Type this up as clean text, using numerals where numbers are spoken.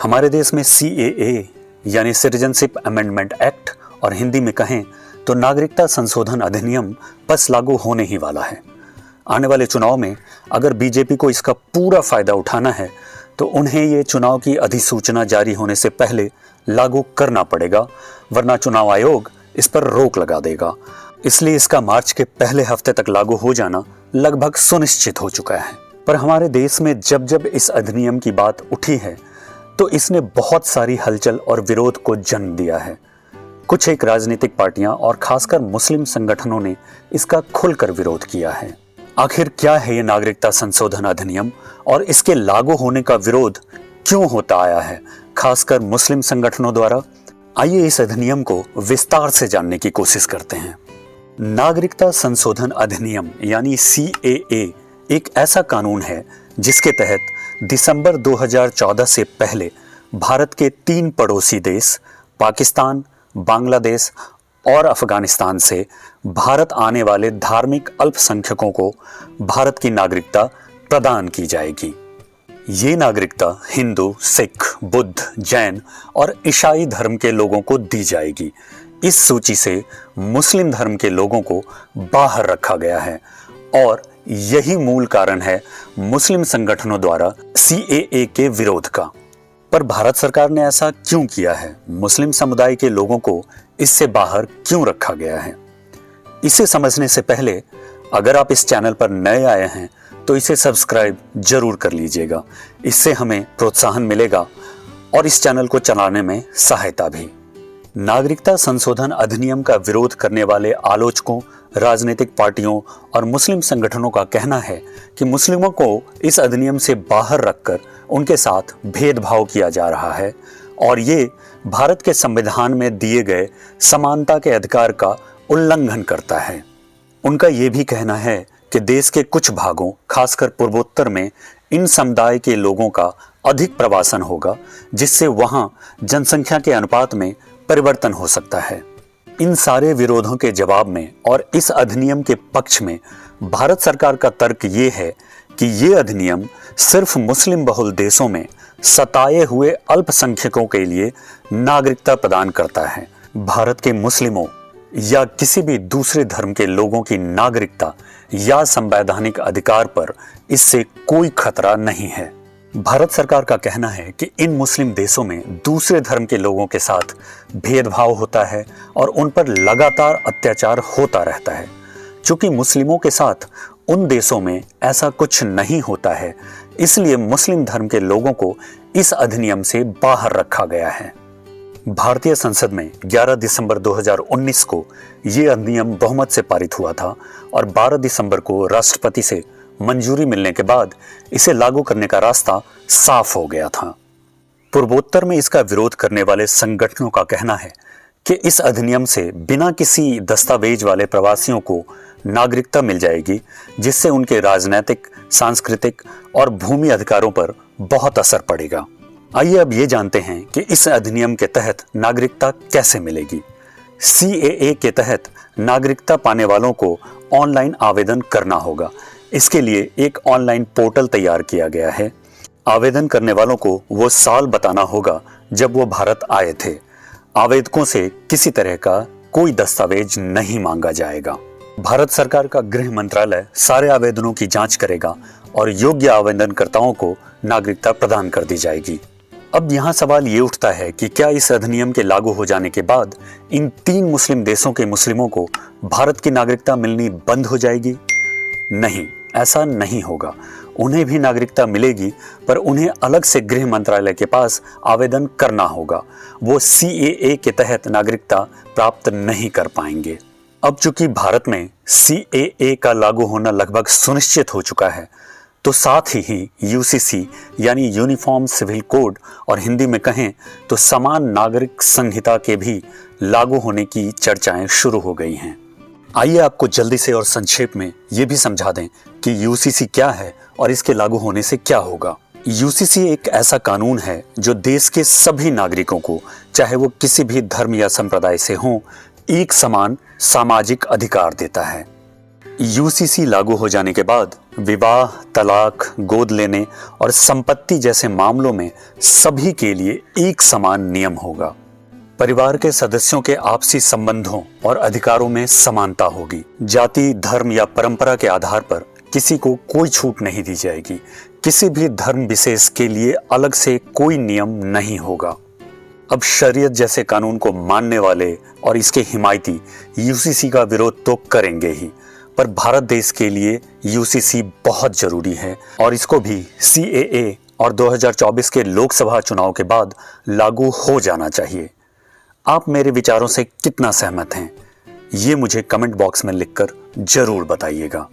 हमारे देश में CAA यानी सिटीजनशिप अमेंडमेंट एक्ट और हिंदी में कहें तो नागरिकता संशोधन अधिनियम बस लागू होने ही वाला है। आने वाले चुनाव में अगर बीजेपी को इसका पूरा फायदा उठाना है तो उन्हें ये चुनाव की अधिसूचना जारी होने से पहले लागू करना पड़ेगा, वरना चुनाव आयोग इस पर रोक लगा देगा। इसलिए इसका मार्च के पहले हफ्ते तक लागू हो जाना लगभग सुनिश्चित हो चुका है। पर हमारे देश में जब जब इस अधिनियम की बात उठी है तो इसने बहुत सारी हलचल और विरोध को जन्म दिया है। कुछ एक राजनीतिक पार्टियां और खासकर मुस्लिम संगठनों ने इसका खुलकर विरोध किया है। आखिर क्या है ये नागरिकता संशोधन अधिनियम और इसके लागू होने का विरोध क्यों होता आया है, खासकर मुस्लिम संगठनों द्वारा? आइए इस अधिनियम को विस्तार से जानने की कोशिश करते हैं। नागरिकता संशोधन अधिनियम यानी CAA एक ऐसा कानून है जिसके तहत दिसंबर 2014 से पहले भारत के 3 पड़ोसी देश पाकिस्तान, बांग्लादेश और अफगानिस्तान से भारत आने वाले धार्मिक अल्पसंख्यकों को भारत की नागरिकता प्रदान की जाएगी। ये नागरिकता हिंदू, सिख, बुद्ध, जैन और ईसाई धर्म के लोगों को दी जाएगी। इस सूची से मुस्लिम धर्म के लोगों को बाहर रखा गया है और यही मूल कारण है मुस्लिम संगठनों द्वारा CAA के विरोध का। पर भारत सरकार ने ऐसा क्यों किया है? मुस्लिम समुदाय के लोगों को इससे बाहर क्यों रखा गया है? इसे समझने से पहले अगर आप इस चैनल पर नए आए हैं तो इसे सब्सक्राइब जरूर कर लीजिएगा। इससे हमें प्रोत्साहन मिलेगा और इस चैनल को चलाने में सहायता भी। नागरिकता संशोधन अधिनियम का विरोध करने वाले आलोचकों, राजनीतिक पार्टियों और मुस्लिम संगठनों का कहना है कि मुस्लिमों को इस अधिनियम से बाहर रखकर उनके साथ भेदभाव किया जा रहा है और ये भारत के संविधान में दिए गए समानता के अधिकार का उल्लंघन करता है। उनका ये भी कहना है कि देश के कुछ भागों, खासकर पूर्वोत्तर में इन समुदाय के लोगों का अधिक प्रवासन होगा, जिससे वहां जनसंख्या के अनुपात में परिवर्तन हो सकता है। इन सारे विरोधों के जवाब में और इस अधिनियम के पक्ष में भारत सरकार का तर्क ये है कि ये अधिनियम सिर्फ मुस्लिम बहुल देशों में सताए हुए अल्पसंख्यकों के लिए नागरिकता प्रदान करता है। भारत के मुस्लिमों या किसी भी दूसरे धर्म के लोगों की नागरिकता या संवैधानिक अधिकार पर इससे कोई खतरा नहीं है। भारत सरकार का कहना है कि इन मुस्लिम देशों में दूसरे धर्म के लोगों के साथ भेदभाव होता है और उन पर लगातार अत्याचार होता रहता है। चूंकि मुस्लिमों के साथ उन देशों में ऐसा कुछ नहीं होता है, इसलिए मुस्लिम धर्म के लोगों को इस अधिनियम से बाहर रखा गया है। भारतीय संसद में 11 दिसंबर 2019 को ये अधिनियम बहुमत से पारित हुआ था और 12 दिसंबर को राष्ट्रपति से मंजूरी मिलने के बाद इसे लागू करने का रास्ता साफ हो गया था। पूर्वोत्तर में इसका विरोध करने वाले संगठनों का कहना है कि इस अधिनियम से बिना किसी दस्तावेज वाले प्रवासियों को नागरिकता मिल जाएगी, जिससे उनके राजनीतिक, सांस्कृतिक और भूमि अधिकारों पर बहुत असर पड़ेगा। आइए अब ये जानते हैं कि इस अधिनियम के तहत नागरिकता कैसे मिलेगी। CAA के तहत नागरिकता पाने वालों को ऑनलाइन आवेदन करना होगा। इसके लिए एक ऑनलाइन पोर्टल तैयार किया गया है। आवेदन करने वालों को वो साल बताना होगा जब वो भारत आए थे। आवेदकों से किसी तरह का कोई दस्तावेज नहीं मांगा जाएगा। भारत सरकार का गृह मंत्रालय सारे आवेदनों की जांच करेगा और योग्य आवेदनकर्ताओं को नागरिकता प्रदान कर दी जाएगी। अब यहाँ सवाल ये उठता है कि क्या इस अधिनियम के लागू हो जाने के बाद इन 3 मुस्लिम देशों के मुस्लिमों को भारत की नागरिकता मिलनी बंद हो जाएगी? नहीं, ऐसा नहीं होगा। उन्हें भी नागरिकता मिलेगी, पर उन्हें अलग से गृह मंत्रालय के पास आवेदन करना होगा। वो CAA के तहत नागरिकता प्राप्त नहीं कर पाएंगे। अब चूंकि भारत में CAA का लागू होना लगभग सुनिश्चित हो चुका है, तो साथ ही UCC यानी यूनिफॉर्म सिविल कोड और हिंदी में कहें तो समान नागरिक संहिता के भी लागू होने की चर्चाएं शुरू हो गई हैं। आइए आपको जल्दी से और संक्षेप में ये भी समझा दें कि UCC क्या है और इसके लागू होने से क्या होगा। UCC एक ऐसा कानून है जो देश के सभी नागरिकों को, चाहे वो किसी भी धर्म या संप्रदाय से हों, एक समान सामाजिक अधिकार देता है। यूसीसी लागू हो जाने के बाद विवाह, तलाक, गोद लेने और संपत्ति जैसे मामलों में सभी के लिए एक समान नियम होगा। परिवार के सदस्यों के आपसी संबंधों और अधिकारों में समानता होगी। जाति, धर्म या परंपरा के आधार पर किसी को कोई छूट नहीं दी जाएगी। किसी भी धर्म विशेष के लिए अलग से कोई नियम नहीं होगा। अब शरीयत जैसे कानून को मानने वाले और इसके हिमायती यूसीसी का विरोध तो करेंगे ही, पर भारत देश के लिए यूसीसी बहुत जरूरी है और इसको भी सीएए और 2024 के लोकसभा चुनाव के बाद लागू हो जाना चाहिए। आप मेरे विचारों से कितना सहमत हैं, ये मुझे कमेंट बॉक्स में लिखकर जरूर बताइएगा।